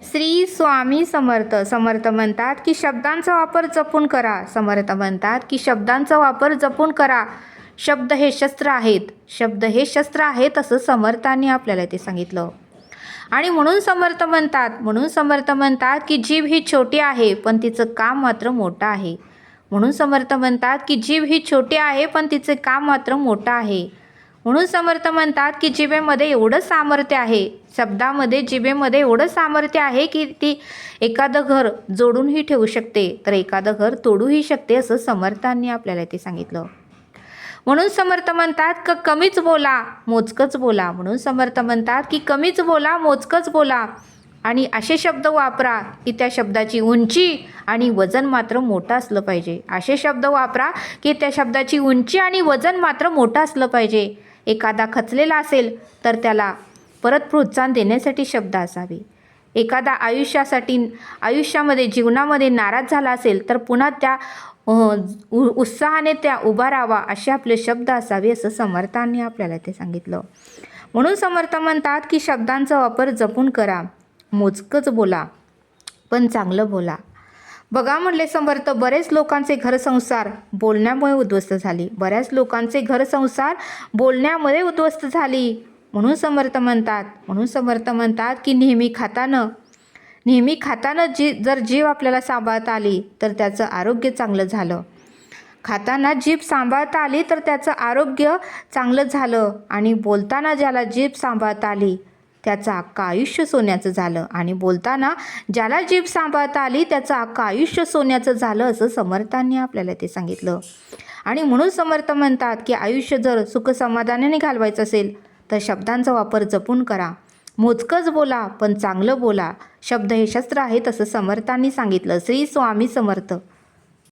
श्री स्वामी समर्थ. समर्थ म्हणतात की शब्दांचा वापर जपून करा. समर्थ म्हणतात की शब्दांचा वापर जपून करा. शब्द हे शस्त्र आहेत. शब्द हे शस्त्र आहेत असं समर्थांनी आपल्याला ते सांगितलं. आणि म्हणून समर्थ म्हणतात की जीभ ही छोटी आहे पण तिचं काम मात्र मोठं आहे. म्हणून समर्थ म्हणतात की जीभ ही छोटी आहे पण तिचे काम मात्र मोठं आहे. म्हणून समर्थ म्हणतात की जिभेमध्ये एवढं सामर्थ्य आहे, शब्दामध्ये जिभेमध्ये एवढं सामर्थ्य आहे की ती एखादं घर जोडूनही ठेवू शकते तर एखादं घर तोडूही शकते असं समर्थांनी आपल्याला ते सांगितलं. म्हणून समर्थ म्हणतात की कमीच बोला मोजकंच बोला. म्हणून समर्थ म्हणतात की कमीच बोला मोजकंच बोला आणि असे शब्द वापरा की त्या शब्दाची उंची आणि वजन मात्र मोठं असलं पाहिजे. असे शब्द वापरा की त्या शब्दाची उंची आणि वजन मात्र मोठं असलं पाहिजे. एखादा खचलेला असेल तर त्याला परत प्रोत्साहन देण्यासाठी शब्द असावे. एखादा आयुष्यामध्ये जीवनामध्ये नाराज झाला असेल तर पुन्हा त्या उत्साहाने त्या उभा राहावा असे आपले शब्द असावे असं समर्थांनी आपल्याला ते सांगितलं. म्हणून समर्थ म्हणतात की शब्दांचा वापर जपून करा, मोजकंच बोला पण चांगलं बोला. बघा म्हणले समर्थ, बरेच लोकांचे घरसंसार बोलण्यामुळे उद्ध्वस्त झाली. बऱ्याच लोकांचे घरसंसार बोलण्यामुळे उद्ध्वस्त झाली. म्हणून समर्थ म्हणतात की नेहमी खातानं जर जीभ आपल्याला सांभाळता आली तर त्याचं आरोग्य चांगलं झालं. खाताना जीभ सांभाळता आली तर त्याचं आरोग्य चांगलं झालं. आणि बोलताना ज्याला जीभ सांभाळता आली त्याचं अख्खं आयुष्य सोन्याचं झालं. आणि बोलताना ज्याला जीभ सांभाळता आली त्याचं अख्खं आयुष्य सोन्याचं झालं असं समर्थांनी आपल्याला ते सांगितलं. आणि म्हणून समर्थ म्हणतात की आयुष्य जर सुखसमाधानाने घालवायचं असेल तर शब्दांचा वापर जपून करा, मोजकंच बोला पण चांगलं बोला. शब्द हे शस्त्र आहेत असं समर्थांनी सांगितलं. श्री स्वामी समर्थ.